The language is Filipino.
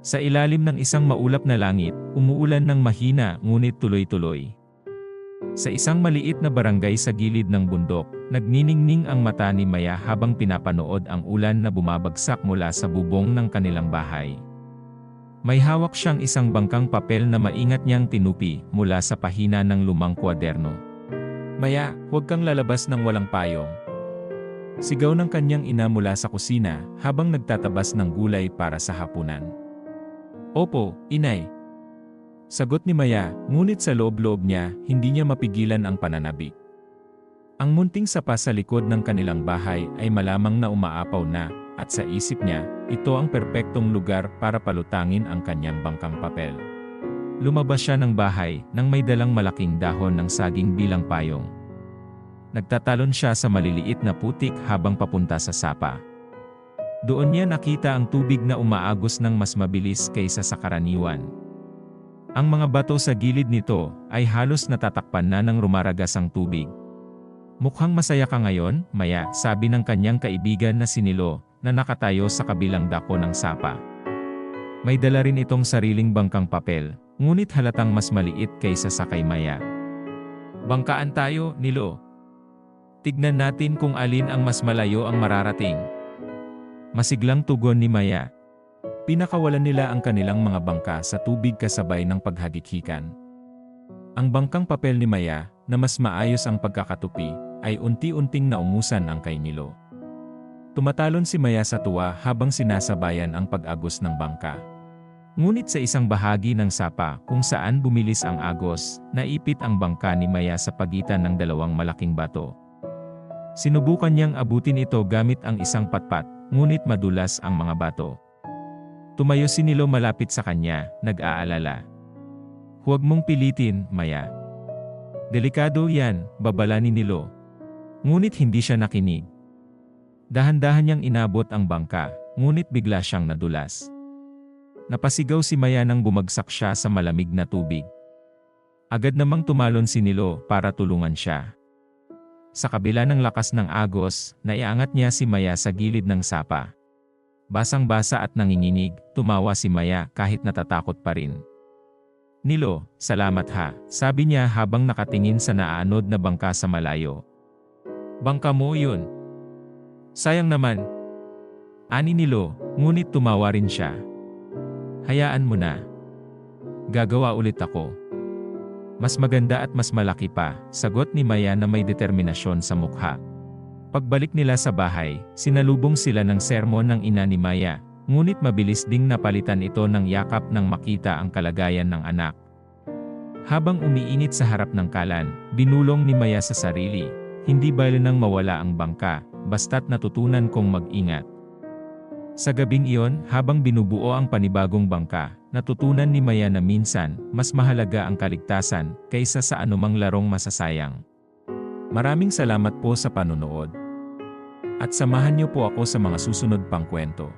Sa ilalim ng isang maulap na langit, umuulan ng mahina ngunit tuloy-tuloy. Sa isang maliit na barangay sa gilid ng bundok, nagniningning ang mata ni Maya habang pinapanood ang ulan na bumabagsak mula sa bubong ng kanilang bahay. May hawak siyang isang bangkang papel na maingat niyang tinupi mula sa pahina ng lumang kwaderno. "Maya, huwag kang lalabas ng walang payong." Sigaw ng kanyang ina mula sa kusina habang nagtatabas ng gulay para sa hapunan. "Opo, inay." Sagot ni Maya, ngunit sa loob-loob niya, hindi niya mapigilan ang pananabik. Ang munting sapa sa likod ng kanilang bahay ay malamang na umaapaw na, at sa isip niya, ito ang perpektong lugar para palutangin ang kanyang bangkang papel. Lumabas siya ng bahay nang may dalang malaking dahon ng saging bilang payong. Nagtatalon siya sa maliliit na putik habang papunta sa sapa. Doon niya nakita ang tubig na umaagos ng mas mabilis kaysa sa karaniwan. Ang mga bato sa gilid nito ay halos natatakpan na ng rumaragas ang tubig. "Mukhang masaya ka ngayon, Maya," sabi ng kanyang kaibigan na si Nilo, na nakatayo sa kabilang dako ng sapa. May dala rin itong sariling bangkang papel, ngunit halatang mas maliit kaysa sa kay Maya. "Bangkaan tayo, Nilo. Tignan natin kung alin ang mas malayo ang mararating." Masiglang tugon ni Maya. Pinakawalan nila ang kanilang mga bangka sa tubig kasabay ng paghagikhikan. Ang bangkang papel ni Maya, na mas maayos ang pagkakatupi, ay unti-unting naungusan ang kay Nilo. Tumatalon si Maya sa tuwa habang sinasabayan ang pag-agos ng bangka. Ngunit sa isang bahagi ng sapa kung saan bumilis ang agos, naipit ang bangka ni Maya sa pagitan ng dalawang malaking bato. Sinubukan niyang abutin ito gamit ang isang patpat, ngunit madulas ang mga bato. Tumayo si Nilo malapit sa kanya, nag-aalala. "Huwag mong pilitin, Maya. Delikado yan," babala ni Nilo. Ngunit hindi siya nakinig. Dahan-dahan niyang inabot ang bangka, ngunit bigla siyang nadulas. Napasigaw si Maya nang bumagsak siya sa malamig na tubig. Agad namang tumalon si Nilo para tulungan siya. Sa kabila ng lakas ng agos, naiangat niya si Maya sa gilid ng sapa. Basang-basa at nanginginig, tumawa si Maya kahit natatakot pa rin. "Nilo, salamat ha," sabi niya habang nakatingin sa naaanod na bangka sa malayo. "Bangka mo yun. Sayang naman." Ani Nilo, ngunit tumawa rin siya. "Hayaan mo na. Gagawa ulit ako. Mas maganda at mas malaki pa," sagot ni Maya na may determinasyon sa mukha. Pagbalik nila sa bahay, sinalubong sila ng sermon ng ina ni Maya, ngunit mabilis ding napalitan ito ng yakap nang makita ang kalagayan ng anak. Habang umiinit sa harap ng kalan, binulong ni Maya sa sarili, "Hindi bale nang mawala ang bangka, basta't natutunan kong mag-ingat." Sa gabing iyon, habang binubuo ang panibagong bangka, natutunan ni Maya na minsan, mas mahalaga ang kaligtasan, kaysa sa anumang larong masasayang. Maraming salamat po sa panonood. At samahan niyo po ako sa mga susunod pang kwento.